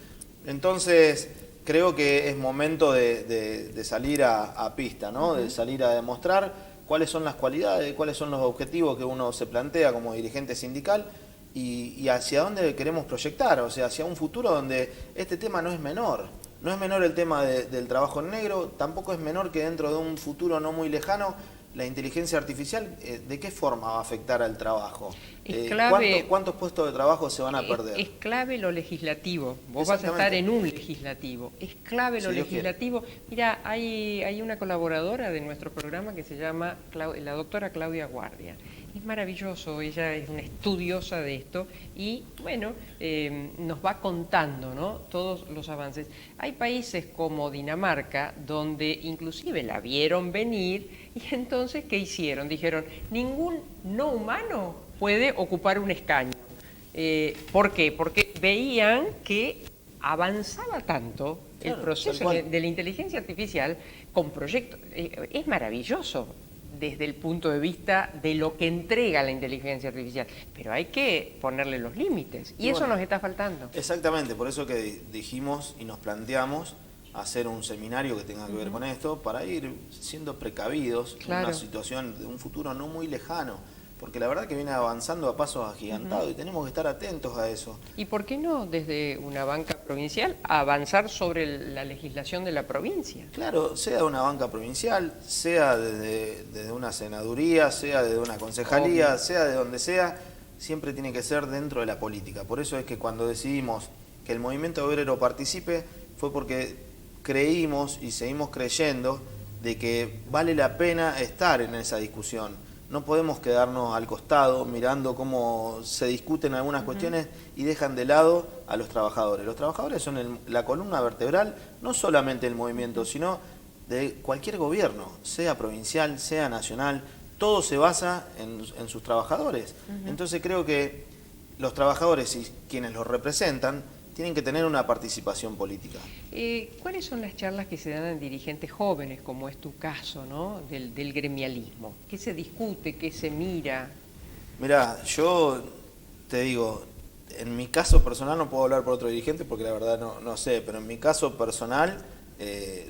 Entonces, creo que es momento de salir a pista, ¿no? De salir a demostrar cuáles son las cualidades, cuáles son los objetivos que uno se plantea como dirigente sindical y hacia dónde queremos proyectar, o sea, hacia un futuro donde este tema no es menor. No es menor el tema del trabajo en negro, tampoco es menor que dentro de un futuro no muy lejano la inteligencia artificial, ¿de qué forma va a afectar al trabajo? Es clave, ¿Cuántos puestos de trabajo se van a perder? Es clave lo legislativo. Vos vas a estar en un legislativo. Es clave lo legislativo. Mira, hay una colaboradora de nuestro programa que se llama la doctora Claudia Guardia. Es maravilloso, ella es una estudiosa de esto y, bueno, nos va contando, ¿no?, todos los avances. Hay países como Dinamarca donde inclusive la vieron venir y entonces, ¿qué hicieron? Dijeron, ningún no humano puede ocupar un escaño. ¿Por qué? Porque veían que avanzaba tanto el proceso de la inteligencia artificial con proyectos. Es maravilloso desde el punto de vista de lo que entrega la inteligencia artificial, pero hay que ponerle los límites y eso nos está faltando. Exactamente, por eso que dijimos y nos planteamos hacer un seminario que tenga que ver con esto, para ir siendo precavidos en una situación de un futuro no muy lejano, porque la verdad que viene avanzando a pasos agigantados y tenemos que estar atentos a eso. ¿Y por qué no desde una banca provincial avanzar sobre la legislación de la provincia? Claro, sea una banca provincial, sea desde una senaduría, sea desde una concejalía, sea de donde sea, siempre tiene que ser dentro de la política. Por eso es que cuando decidimos que el movimiento obrero participe, fue porque creímos y seguimos creyendo de que vale la pena estar en esa discusión. No podemos quedarnos al costado mirando cómo se discuten algunas cuestiones y dejan de lado a los trabajadores. Los trabajadores son la columna vertebral no solamente del movimiento, sino de cualquier gobierno, sea provincial, sea nacional, todo se basa en sus trabajadores. Entonces creo que los trabajadores y quienes los representan tienen que tener una participación política. ¿Cuáles son las charlas que se dan en dirigentes jóvenes, como es tu caso, ¿no?, del gremialismo? ¿Qué se discute, qué se mira? Mirá, yo te digo, en mi caso personal, no puedo hablar por otro dirigente porque la verdad no sé, pero en mi caso personal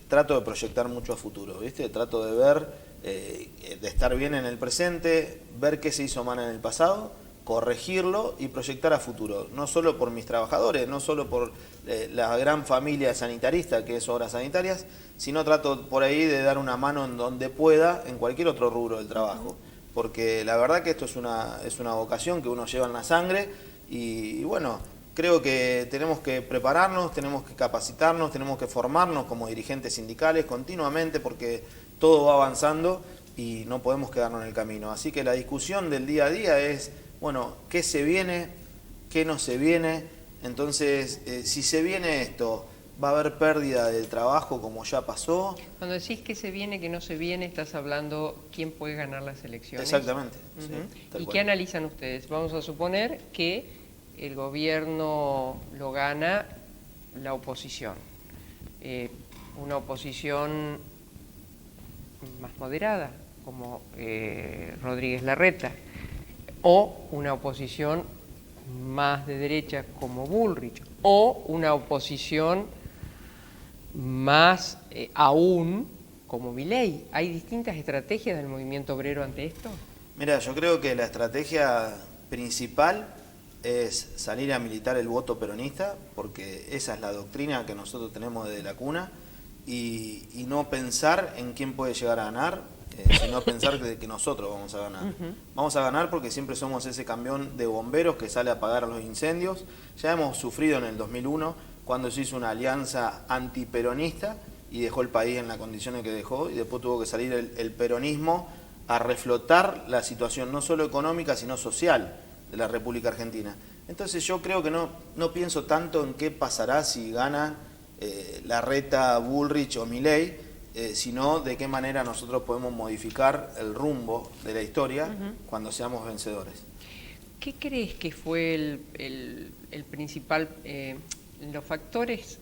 trato de proyectar mucho a futuro, ¿viste? Trato de ver, de estar bien en el presente, ver qué se hizo mal en el pasado, corregirlo y proyectar a futuro, no solo por mis trabajadores, no solo por la gran familia sanitarista que es Obras Sanitarias, sino trato por ahí de dar una mano en donde pueda, en cualquier otro rubro del trabajo, porque la verdad que esto es una vocación que uno lleva en la sangre y bueno, creo que tenemos que prepararnos, tenemos que capacitarnos, tenemos que formarnos como dirigentes sindicales continuamente porque todo va avanzando y no podemos quedarnos en el camino. Así que la discusión del día a día es, bueno, ¿qué se viene? ¿Qué no se viene? Entonces, si se viene esto, va a haber pérdida de trabajo como ya pasó. Cuando decís que se viene, que no se viene, estás hablando quién puede ganar las elecciones. Exactamente. Uh-huh. Sí, tal ¿Y cual. qué analizan ustedes? Vamos a suponer que el gobierno lo gana la oposición. Una oposición más moderada, como Rodríguez Larreta, o una oposición más de derecha, como Bullrich, o una oposición más aún, como Milei. ¿Hay distintas estrategias del movimiento obrero ante esto? Mira, yo creo que la estrategia principal es salir a militar el voto peronista, porque esa es la doctrina que nosotros tenemos desde la cuna, y no pensar en quién puede llegar a ganar, sino pensar que nosotros vamos a ganar. Vamos a ganar porque siempre somos ese camión de bomberos que sale a apagar los incendios. Ya hemos sufrido en el 2001, cuando se hizo una alianza antiperonista y dejó el país en las condiciones que dejó, y después tuvo que salir el peronismo a reflotar la situación no solo económica, sino social de la República Argentina. Entonces yo creo que no pienso tanto en qué pasará si gana Larreta, Bullrich o Milei, sino de qué manera nosotros podemos modificar el rumbo de la historia cuando seamos vencedores. ¿Qué crees que fue el principal, los factores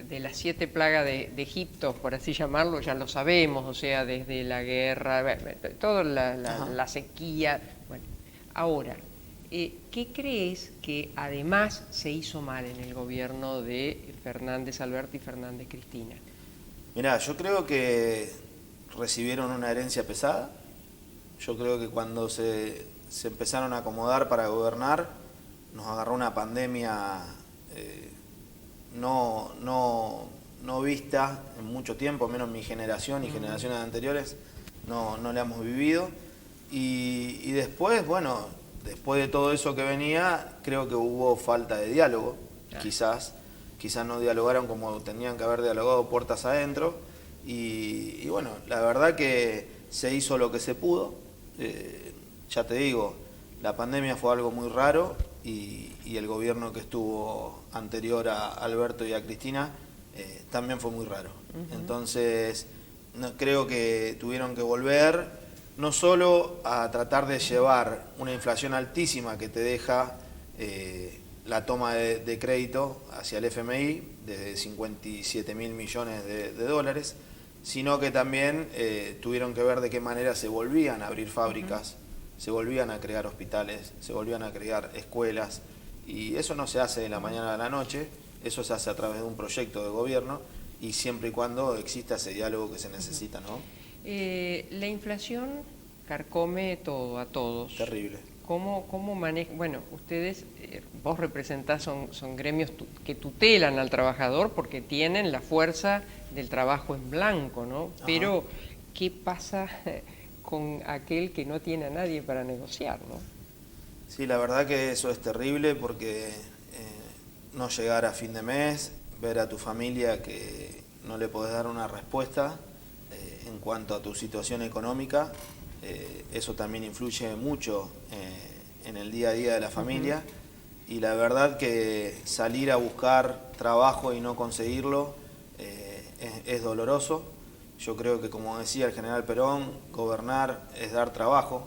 de las 7 plagas de Egipto, por así llamarlo, ya lo sabemos, o sea, desde la guerra, toda la sequía? Bueno, ahora, ¿qué crees que además se hizo mal en el gobierno de Fernández Alberto y Fernández Cristina? Mirá, yo creo que recibieron una herencia pesada. Yo creo que cuando se empezaron a acomodar para gobernar, nos agarró una pandemia no vista en mucho tiempo, menos mi generación y generaciones anteriores, no la hemos vivido. Y después, bueno, después de todo eso que venía, creo que hubo falta de diálogo, quizás no dialogaron como tenían que haber dialogado puertas adentro, y bueno, la verdad que se hizo lo que se pudo. Ya te digo, la pandemia fue algo muy raro, y el gobierno que estuvo anterior a Alberto y a Cristina también fue muy raro. Entonces creo que tuvieron que volver no solo a tratar de llevar una inflación altísima que te deja la toma de crédito hacia el FMI de 57.000 millones de dólares, sino que también tuvieron que ver de qué manera se volvían a abrir fábricas, se volvían a crear hospitales, se volvían a crear escuelas, y eso no se hace de la mañana a la noche, eso se hace a través de un proyecto de gobierno, y siempre y cuando exista ese diálogo que se necesita, ¿no? La inflación carcome todo, a todos. Terrible. ¿Cómo manejan? Bueno, ustedes, vos representás, son gremios que tutelan al trabajador porque tienen la fuerza del trabajo en blanco, ¿no? Ajá. Pero, ¿qué pasa con aquel que no tiene a nadie para negociar, no? Sí, la verdad que eso es terrible, porque no llegar a fin de mes, ver a tu familia que no le podés dar una respuesta en cuanto a tu situación económica, eso también influye mucho en el día a día de la familia. Y la verdad que salir a buscar trabajo y no conseguirlo es doloroso. Yo creo que, como decía el general Perón, gobernar es dar trabajo.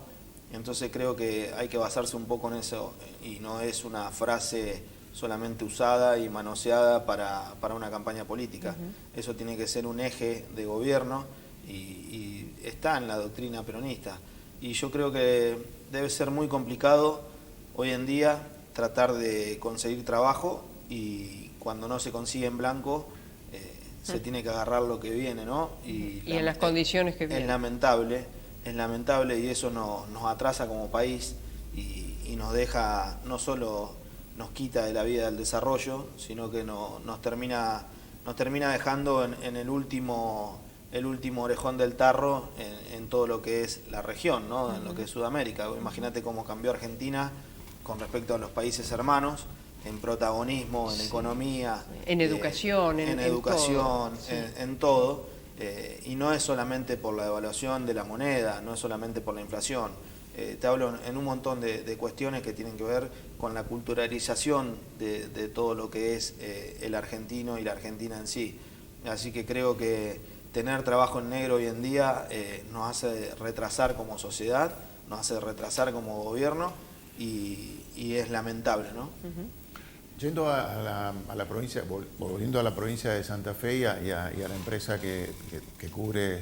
Entonces creo que hay que basarse un poco en eso, y no es una frase solamente usada y manoseada para una campaña política. Eso tiene que ser un eje de gobierno, y está en la doctrina peronista. Y yo creo que debe ser muy complicado hoy en día tratar de conseguir trabajo, y cuando no se consigue en blanco se tiene que agarrar lo que viene, ¿no? Y en las condiciones que vienen. Es lamentable, y eso nos atrasa como país, y nos deja, no solo nos quita de la vida del desarrollo, sino que nos termina dejando en el último orejón del tarro en todo lo que es la región, ¿no? En lo que es Sudamérica. Imagínate cómo cambió Argentina con respecto a los países hermanos, en protagonismo, en economía, en educación, en todo. Y no es solamente por la devaluación de la moneda, no es solamente por la inflación. Te hablo en un montón de cuestiones que tienen que ver con la culturalización de todo lo que es el argentino y la Argentina en sí. Así que creo que tener trabajo en negro hoy en día nos hace retrasar como sociedad, nos hace retrasar como gobierno y es lamentable, ¿no? Yendo a la provincia, volviendo a la provincia de Santa Fe y a la empresa que cubre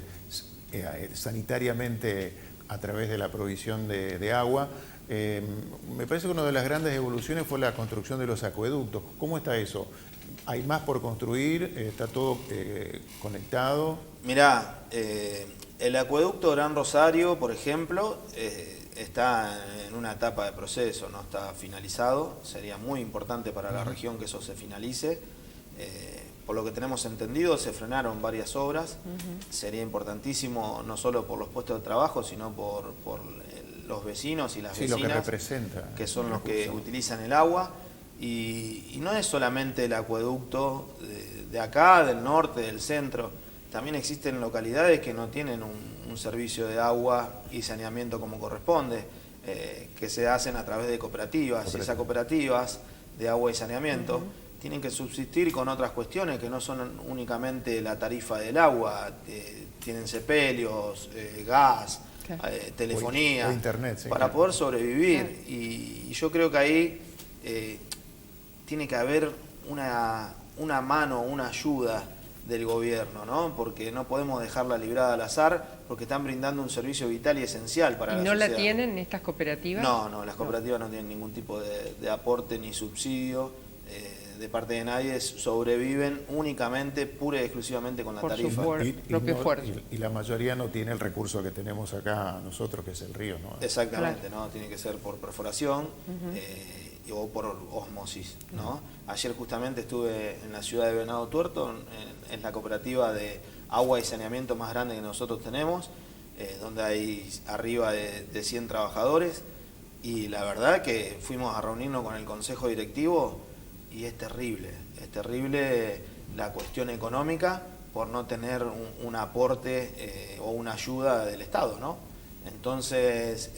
sanitariamente a través de la provisión de agua, me parece que una de las grandes evoluciones fue la construcción de los acueductos. ¿Cómo está eso? ¿Hay más por construir? ¿Está todo conectado? Mirá, el acueducto Gran Rosario, por ejemplo, está en una etapa de proceso, no está finalizado. Sería muy importante para la región que eso se finalice. Por lo que tenemos entendido, se frenaron varias obras. Sería importantísimo no solo por los puestos de trabajo, sino por los vecinos y las vecinas, lo que representa, que son los que utilizan el agua. Y no es solamente el acueducto de acá, del norte, del centro. También existen localidades que no tienen un servicio de agua y saneamiento como corresponde, que se hacen a través de cooperativas. Y esas cooperativas de agua y saneamiento tienen que subsistir con otras cuestiones que no son únicamente la tarifa del agua. Tienen sepelios, gas, telefonía, o internet, sí, para poder sobrevivir. Y yo creo que ahí tiene que haber una mano, una ayuda del gobierno, ¿no? Porque no podemos dejarla librada al azar, porque están brindando un servicio vital y esencial para la sociedad. ¿Y no la tienen estas cooperativas? No, las cooperativas no tienen ningún tipo de aporte ni subsidio de parte de nadie, sobreviven únicamente, pura y exclusivamente con la tarifa. Y la mayoría no tiene el recurso que tenemos acá nosotros, que es el río, ¿no? Exactamente, ¿no? Tiene que ser por perforación o por osmosis, ¿no? Ayer justamente estuve en la ciudad de Venado Tuerto, en la cooperativa de agua y saneamiento más grande que nosotros tenemos, donde hay arriba de 100 trabajadores, y la verdad que fuimos a reunirnos con el consejo directivo y es terrible la cuestión económica por no tener un aporte o una ayuda del Estado, ¿no? Entonces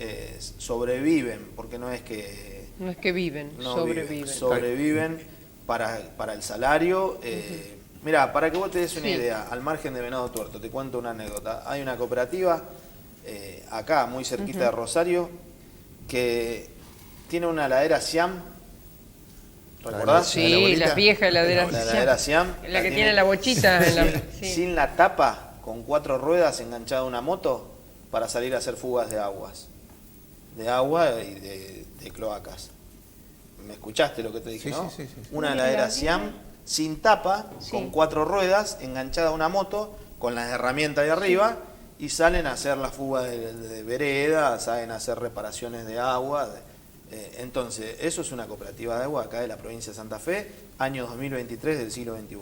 sobreviven, porque no es que viven, sobreviven para el salario. Mirá, para que vos te des una idea, al margen de Venado Tuerto, te cuento una anécdota. Hay una cooperativa acá, muy cerquita de Rosario, que tiene una heladera Siam. ¿Recordás? Sí, la vieja heladera Siam. La que tiene la bochita. Sin la tapa, con 4 ruedas enganchada a una moto, para salir a hacer fugas de agua y de cloacas. ¿Me escuchaste lo que te dije, no? Sí. Una heladera Siam sin tapa, con 4 ruedas, enganchada a una moto, con las herramientas de arriba, y salen a hacer la fuga de vereda, salen a hacer reparaciones de agua. Entonces, eso es una cooperativa de agua acá de la provincia de Santa Fe, año 2023 del siglo XXI.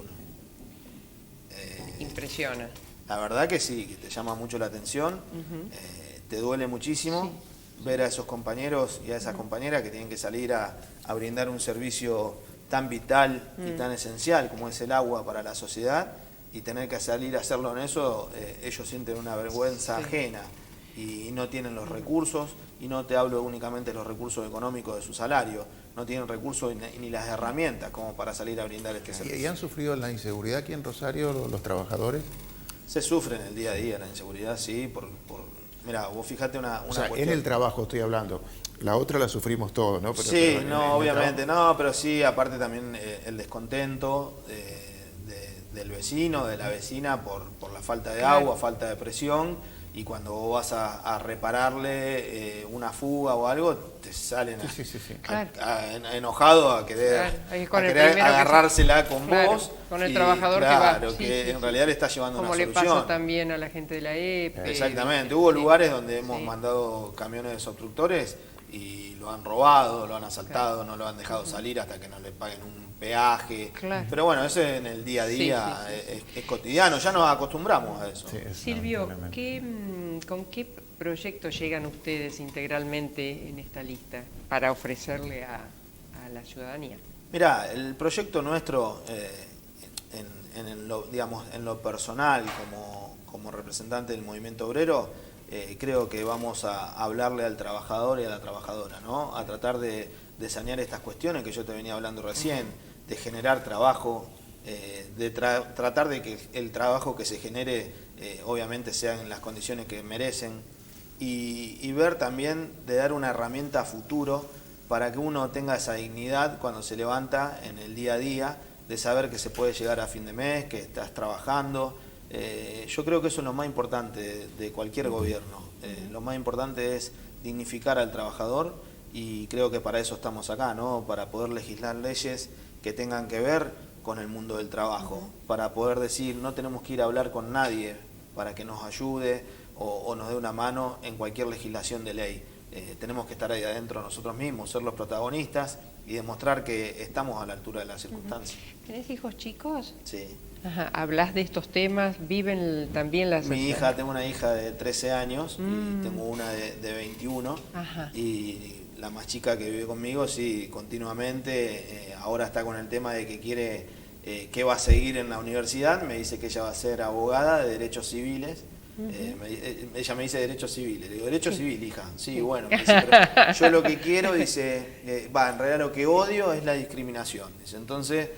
Impresiona. La verdad que sí, que te llama mucho la atención, te duele muchísimo ver a esos compañeros y a esas compañeras que tienen que salir a brindar un servicio tan vital y tan esencial como es el agua para la sociedad, y tener que salir a hacerlo en eso, ellos sienten una vergüenza ajena y no tienen los recursos, y no te hablo únicamente de los recursos económicos de su salario, no tienen recursos ni las herramientas como para salir a brindar este servicio. ¿Y han sufrido la inseguridad aquí en Rosario los trabajadores? Se sufre en el día a día la inseguridad, sí, mirá, vos fijate una cuestión. En el trabajo estoy hablando, la otra la sufrimos todos, ¿no? Sí, obviamente no, pero sí, aparte también el descontento del vecino, de la vecina por la falta de agua, falta de presión, y cuando vos vas a repararle una fuga o algo, te salen enojados a querer agarrársela con vos. Con el trabajador que va. Que en realidad le está llevando una solución. Como le pasa también a la gente de la EPE. Exactamente, hubo lugares donde hemos mandado camiones de obstructores y lo han robado, lo han asaltado, no lo han dejado salir hasta que no le paguen un peaje. Pero bueno, eso en el día a día es cotidiano, ya nos acostumbramos a eso. Silvio, ¿con qué proyectos llegan ustedes integralmente en esta lista para ofrecerle a la ciudadanía? Mirá, el proyecto nuestro, en lo personal, como representante del movimiento obrero, creo que vamos a hablarle al trabajador y a la trabajadora, ¿no? A tratar de de sanear estas cuestiones que yo te venía hablando recién, de generar trabajo, de tratar de que el trabajo que se genere obviamente sea en las condiciones que merecen, y ver también de dar una herramienta a futuro para que uno tenga esa dignidad cuando se levanta en el día a día, de saber que se puede llegar a fin de mes, que estás trabajando. Yo creo que eso es lo más importante de cualquier gobierno. Lo más importante es dignificar al trabajador, y creo que para eso estamos acá, ¿no? Para poder legislar leyes que tengan que ver con el mundo del trabajo, para poder decir, no tenemos que ir a hablar con nadie para que nos ayude o nos dé una mano en cualquier legislación de ley. Tenemos que estar ahí adentro nosotros mismos, ser los protagonistas y demostrar que estamos a la altura de las circunstancias. ¿Tenés hijos chicos? Sí. Ajá. ¿Hablas de estos temas? ¿Viven también las... Tengo una hija de 13 años y tengo una de 21. Ajá. Y la más chica que vive conmigo, sí, continuamente, ahora está con el tema de que quiere, que va a seguir en la universidad. Me dice que ella va a ser abogada de derechos civiles. Ella me dice derechos civiles. Le digo, derecho civil, hija. Sí, bueno. Me dice, pero yo lo que quiero, dice, en realidad lo que odio es la discriminación. Dice, entonces,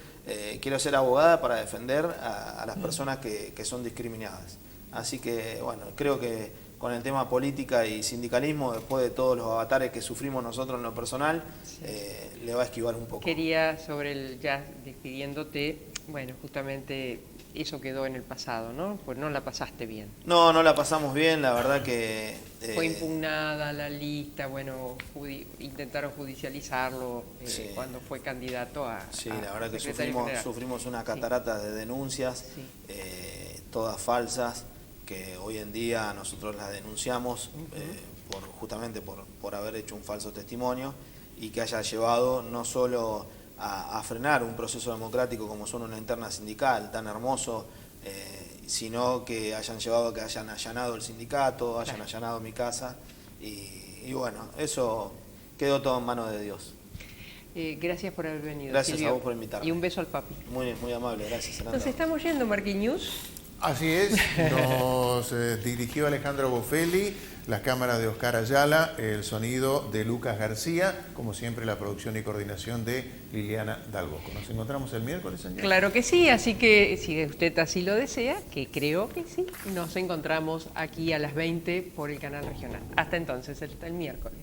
quiero ser abogada para defender a las personas que son discriminadas. Así que, bueno, creo que con el tema política y sindicalismo, después de todos los avatares que sufrimos nosotros en lo personal, le va a esquivar un poco. Quería, ya despidiéndote, bueno, justamente eso quedó en el pasado, ¿no? Pues no la pasaste bien. No, no la pasamos bien, la verdad que... Fue impugnada la lista, bueno, intentaron judicializarlo cuando fue candidato a... Sí, la verdad que sufrimos una catarata de denuncias, todas falsas, que hoy en día nosotros las denunciamos justamente por haber hecho un falso testimonio, y que haya llevado no solo a frenar un proceso democrático como son una interna sindical tan hermoso, sino que hayan llevado a que hayan allanado el sindicato, hayan allanado mi casa, y bueno, eso quedó todo en manos de Dios. Gracias por haber venido. Gracias, Silvio. a vos por invitarme. Y un beso al papi. Muy amable, gracias. Nos estamos yendo, Marquinhos. Así es, nos dirigió Alejandro Bofelli, las cámaras de Oscar Ayala, el sonido de Lucas García, como siempre la producción y coordinación de Liliana Dalbosco. ¿Nos encontramos el miércoles, señor? Claro que sí, así que si usted así lo desea, que creo que sí, nos encontramos aquí a las 20 por el canal regional. Hasta entonces, hasta el miércoles.